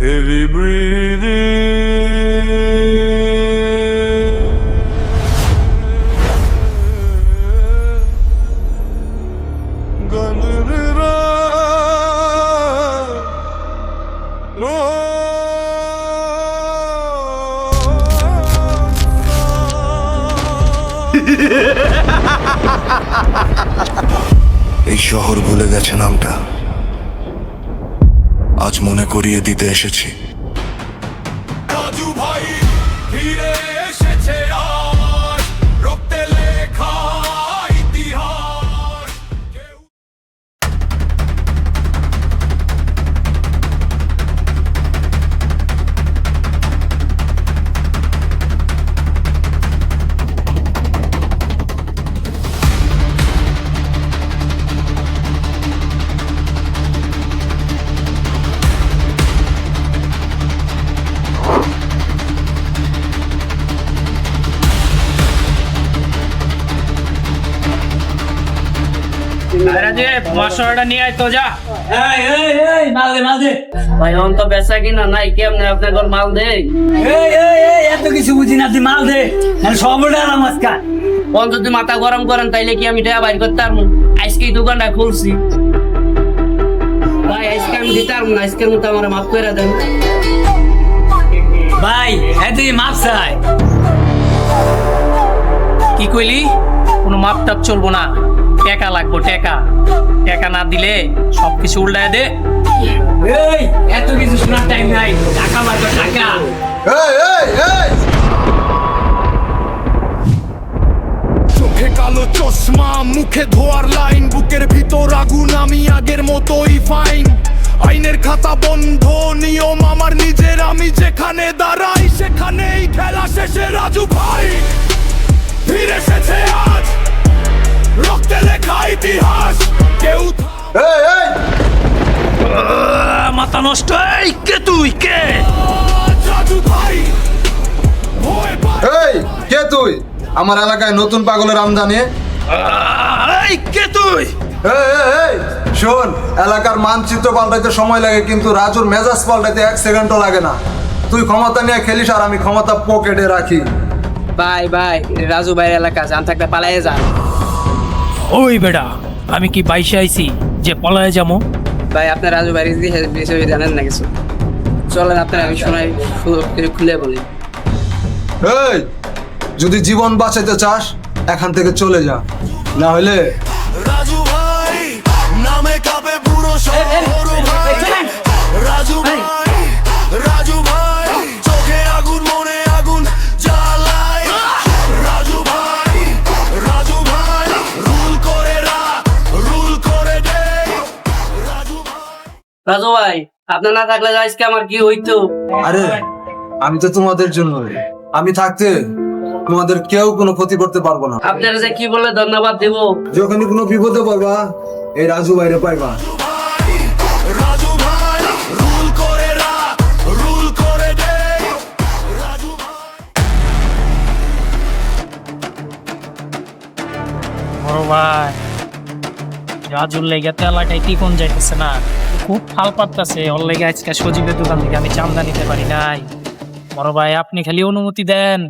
Heavy breathing. Gandhira. No. এই শহর ভুলে গেছে নামটা, আজ মনে করিয়ে দিতে এসেছি। রাজু ভাই ফিরে এসেছে আজ, রক্তে লেখা ইতিহাস। নিয়ে আয় তো যা। ভাই অন তো বেচা কিনা নাই, কেমনে আপনার ঘর মাল দে? এত কিছু বুঝি না, তুই মাল দে, সব নমস্কার। অন যদি মাথা গরম করেন তাইলে কি আমি টাকা বাইর করতে পারবো? আজকে এই দোকানটা খুলছি ভাই, আজকে আমি দিতে পারবো না, আজকের মতো আমার মাফ করে দেন ভাই। তুই মাপ চাই? কি কইলি? কোনো মাপ টাপ চলবো না, টাকা লাগবো, টাকা। টাকা না দিলে সবকিছু উল্টায় দে। এত কিছু শোনার টাইম নাই, টাকা মারবে টাকা। চোখে কালো চশমা, মুখে ধোয়ার লাইন, বুকের ভিতর আগুন, আমি আগের মতোই ফাইন। আইনের খাতা বন্ধ, নিয়ম আমার নিজের, আমি যেখানে দাঁড়াই সেখানেই খেলা শেষে। রাজু ভাই ফিরে এসেছে আজ, রক্তে লেখা ইতিহাস। কেউ মাথা নষ্ট। এই কে তুই? কে? রাজু ভাই ভয় পায়। এই কে তুই? আমার এলাকায় নতুন পাগলের আমদানি। এই কে তুই? এই শোন, এলাকার মানচিত্র পাল্টাইতে সময় লাগে, কিন্তু রাজুর মেজাজ পাল্টাইতে 1 সেকেন্ডও লাগে না। তুই ক্ষমতা নিয়ে খেলিস আর আমি ক্ষমতা পকেটে রাখি। ভাই ভাই, রাজু ভাইয়ের এলাকা জান থাকলে পালাইয়ে যান। ওই বেটা, আমি কি বাইশে আইছি যে পলায় যাবো? ভাই আপনার রাজু ভাইয়ের বিষয়ে জানেন না কিছু? চলেন আপনার আমি শোনাই, খুলে বলি। এই যদি জীবন বাঁচাইতে চাস এখান থেকে চলে যা, না হলে রাজু ভাই নামে কাঁপে পুরো শহর ভাই। রাজু ভাই, রাজু ভাই চোখে আগুন, মনে আগুন জ্বালায়। রাজু ভাই, রাজু ভাই রুল করে রুল করে দে। রাজু ভাই, রাজু ভাই আপনার না থাকলে আজকে আমার কি হইতো? আরে আমি তো তোমাদের জন্য, আমি থাকতে তোমাদের কেউ কোনো ক্ষতি করতে পারবো না। আপনারা যে কি বলে ধন্যবাদ দেব? যখনই কোনো বিপদে পড়বা এই রাজু বাইরে পাইবা। রাজু ভাই রুল করে রুল করে দে। রাজু ভাই বড় ভাই, রাজুর লেগে তো এলাকায় কি কোন যাইতেছে না, খুব ফাল পাত্তাছে। ওর লেগে আজকে সজীবের দোকান থেকে আমি চান্দা নিতে পারি নাই। বড় ভাই আপনি খালি অনুমতি দেন,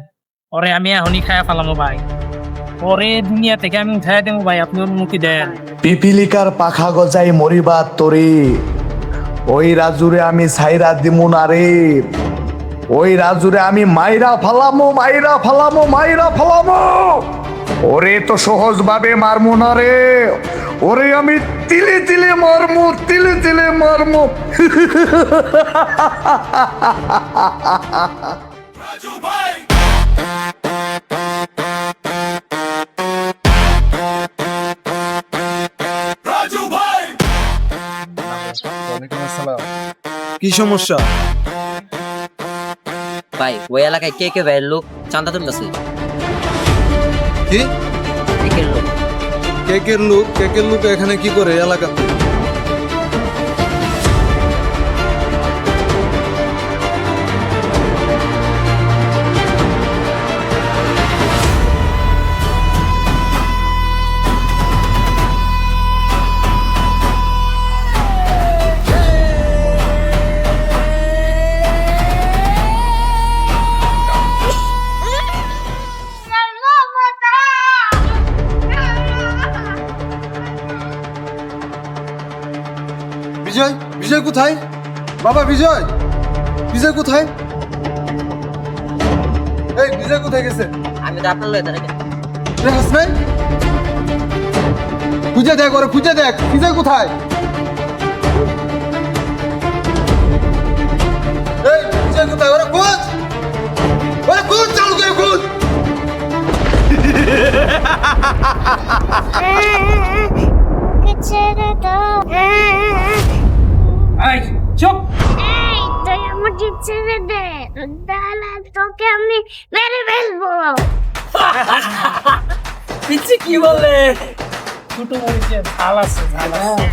ওরে আমি এখনই খায়া ফেলামো ভাই, পরে দুনিয়া থেকে আমি উঠাই দেবো ভাই, আপনি অনুমতি দেন। পিপিলিকার পাখা গজাই মরিবার তরে, ওই রাজুরে আমি সাইরা দিমু না রে। ওই রাজুরে আমি মাইরা ফালামো, মাইরা ফালামো, মাইরা ফালামো। ওরে তো সহজ ভাবে মারমু না রে, ওরে আমি তিলে তিলে মারমু, তিলে তিলে মারমু। রাজু ভাই রাজু ভাই কি সমস্যা? ভাই ওই এলাকায় কে কে ভাইয়ের লোক চান্দা তুলতেছে? কি একের লোক। কেকের লোক? কেকের লোক এখানে কি করে এলাকাতে? বিজয় কোথায়? বাবা বিজয়, বিজয় কোথায়? এই বিজয় কোথায় গেছে? আমি তো আপনার লয়ে দাঁড়াই। রে হাসনাই, খুঁজে দেখ ওরে, খুঁজে দেখ বিজয় কোথায়? এই বিজয় কোথায়? ওরে খোঁজ, ওরে খোঁজ, চালু করে খোঁজ। ওকে ছেড়ে দাও। এই চুপ। এই, তুই আমাকে ছেড়ে দে, তাহলে তোকে আমি মেরে ফেলবো। পিচ্ছি কি বলে? ছোট মরিচে ঝাল আছে, ঝাল আছে।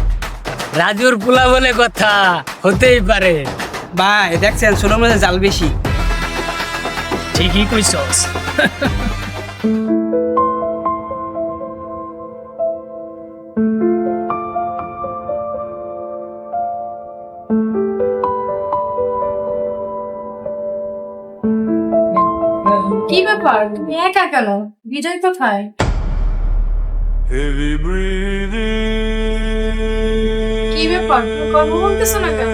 রাজুর পোলা বলে কথা, হতেই পারে। ভাই দেখছেন ছোটোর মধ্যে জাল বেশি। ঠিকই কইছস। কি ব্যাপার, তুমি একা কেন? বিজয় কোথায়? কি ব্যাপার, তুমি কথা বলতেছো না কেন?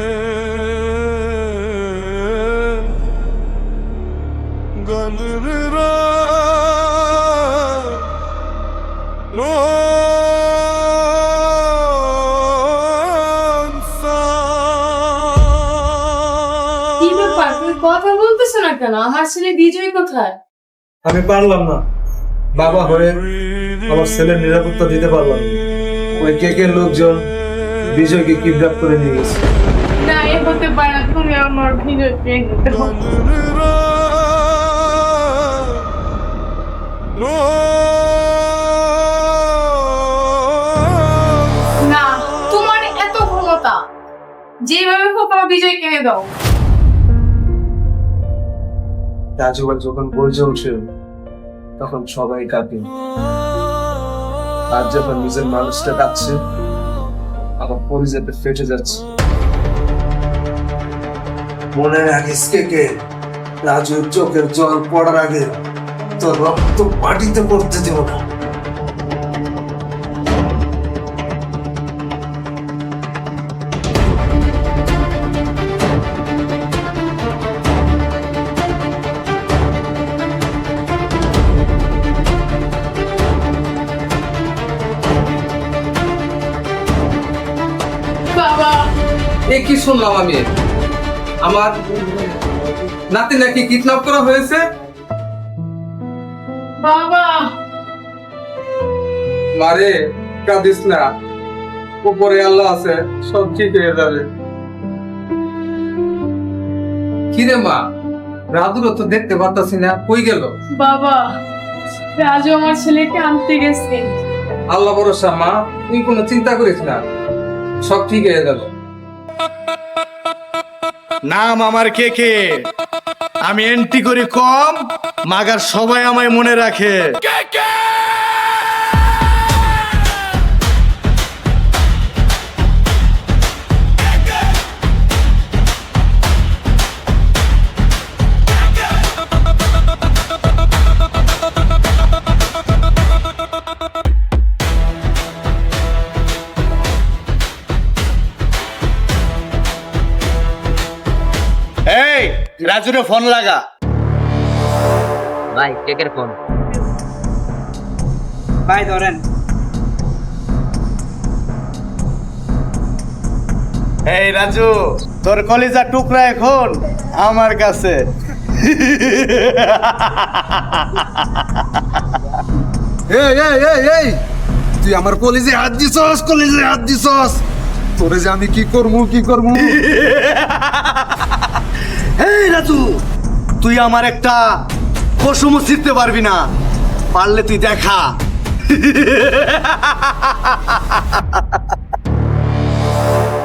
কি ব্যাপার, তুমি কথা বলতেছো না কেন? আমার ছেলে বিজয় কোথায়? আমি পারলাম না বাবা হয়ে আমার ছেলের নিরাপত্তা দিতে পারলাম না। ওই কেকের লোকজন বিজয়কে কিডন্যাপ করে নিয়ে গেছে। না, এ হতে পারে না, তুমি আমার বিজয়কে না, তোমার এত ক্ষমতা, যেভাবে হোক আমার বিজয় কিনে দাও। রাজু ভাই যখন বইজে উঠে তখন সবাই কাঁপে, আর যখন নিজের মানুষটা কাঁদছে আমার পরিজাতে ফেটে যাচ্ছে। মনে রাখিস কে রাজুর চোখের জল পড়ার আগে তোর রক্ত মাটিতে পড়তে দেব না। বাবা, এ কি শুনলাম আমি? আমার নাতি নাকি কিডন্যাপ করা হয়েছে? বাবা, মারে কাঁদিস না, উপরে আল্লাহ আছে, সব ঠিক হয়ে যাবে। কিরে মা, রাজুরও তো দেখতে পারতাছি না, কই গেল? বাবা, রাজু আমার ছেলেকে আনতে গেছে। আল্লাহ ভরসা মা, তুই কোনো চিন্তা করিস না, সব ঠিক হয়ে যাবে। নাম আমার কে, আমি এন্ট্রি করি কম, মাগার সবাই আমায় মনে রাখে। এই রাজুরে ফোন লাগা। ভাই কেকের ফোন। ভাই ধরেন। এই রাজু, তোর কলিজা টুকরা এখন আমার কাছে। এই তুই আমার কলেজে হাত দিছস, কলেজে হাত দিছস, তোরে যে আমি কি করবো। এই রাজু, তুই আমার একটা কসমও ছিঁড়তে পারবি না, পারলে তুই দেখা।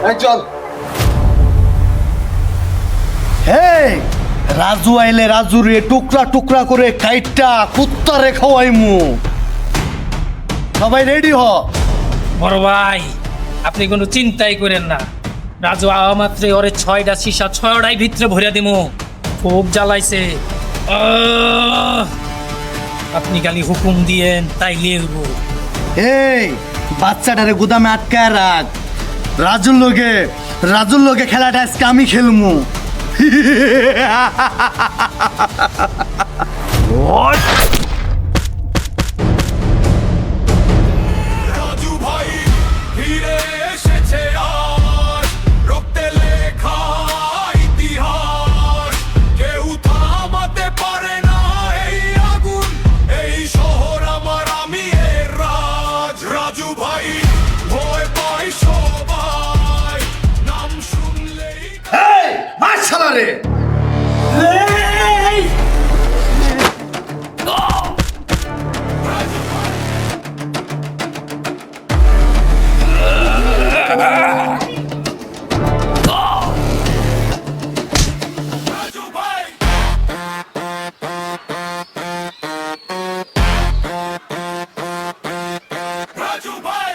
এই চল। হেই, রাজু আইলে রাজু রে টুকরা টুকরা করে কাইটটা কুত্তা রে খাওয়াইমু। সবাই রেডি হ। বড় ভাই, আপনি কোনো চিন্তাই করেন না। রাজু আওয়া মাত্রে ওরে 6টা সীসা 6টাই ভিতরে ভরে দিমু। খুব জ্বালাইছে। আপনি খালি হুকুম দিয়েন, তাই লিখবো। এই বাচ্চাটারে গুদামে আটকায় রাখ, রাজুর লোকে রাজুর লোকে খেলাটা আজকে আমি খেলমু রাজু ভাই ফিরে এসেছে আর রক্তে লেখা ইতিহাস কেউ থামাতে পারে না এই আগুন এই শহর আমার আমি এর রাজ রাজু ভাই ভয় পায় সবাই নাম শুনলেই মার শালা রে রাজু ভাই রাজু ভাই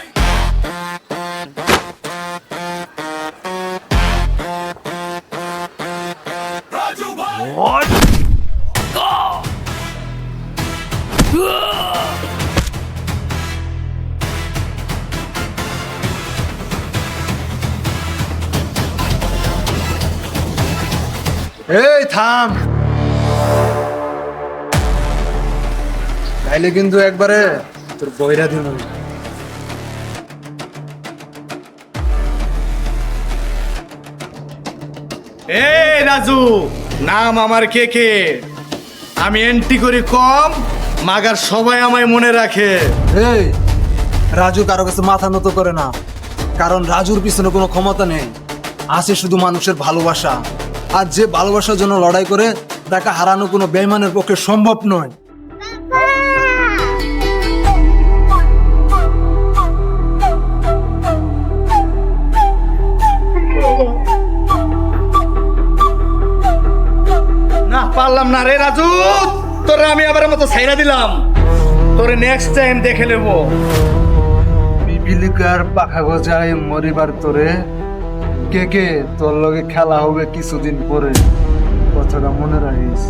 রাজু ভাই এই থাম, তাইলে কিন্তু একবারে তোর বইরা দিন। এই রাজু নাম আমার কে কে আমি এন্ট্রি করি কম মাগার সবাই আমায় মনে রাখে এই রাজু কারো কাছে মাথা নত করে না, কারণ রাজুর পিছনে কোনো ক্ষমতা নেই, আছে শুধু মানুষের ভালোবাসা। আর যে ভালোবাসার জন্য লড়াই করে তাকে হারানো কোনো বেঈমানের পক্ষে সম্ভব নয়। না পারলাম না রে রাজু, তোরে আমি আবার মতো ছাইরা দিলাম, তোরে নেক্সট টাইম দেখে নেব। পিপিলিকার পাখা গজায় মরিবার তোরে, কে কে তোর লগে খেলা হবে কিছুদিন পরে, কথাটা মনে রাখিস।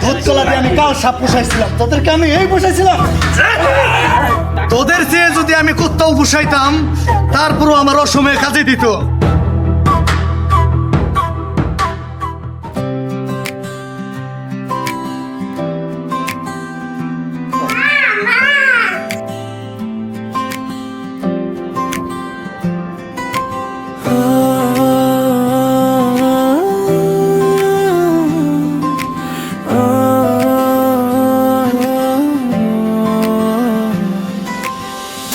ভূতকলাতে আমি কাল সাপ পোষাইছিলাম, তোদেরকে আমি এই পোষাইছিলাম। তোদের চেয়ে যদি আমি কুত্তাও পোষাইতাম তারপরও আমার অসময়ে কাজে দিত।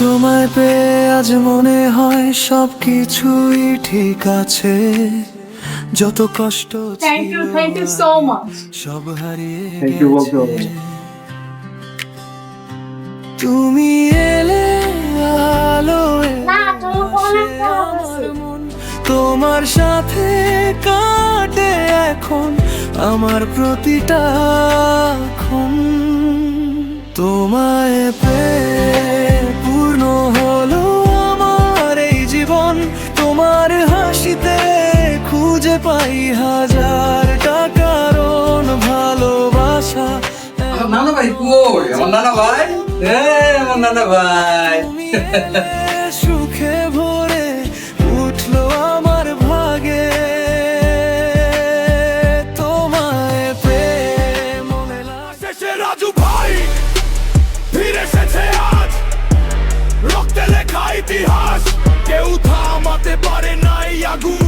তোমায় পেয়ে আজ মনে হয় সব কিছুই ঠিক আছে, যত কষ্ট থ্যাংক ইউ সো মাচ। সব হারিয়ে Thank you, welcome. গেছে। তুমি এলে আলো না তুমি ফোনে আমার মন তোমার সাথে কাটে এখন আমার প্রতিটা ক্ষণ, তোমায় পেয়ে পূর্ণ হলো আমার এই জীবন, তোমার হাসিতে খুঁজে পাই হাজারটা কারণ ভালোবাসা। আমার নানা ভাই কই? আমার নানা ভাই, আমার নানা ভাই। সুখে ভরে উঠলো আমার ভাগে, তোমায় পেয়ে মনে এসেছে রাজু ভাই ফিরে এসেছে আজ রক্তে লেখা ইতিহাস কেউ থামাতে পারে না এই আগুন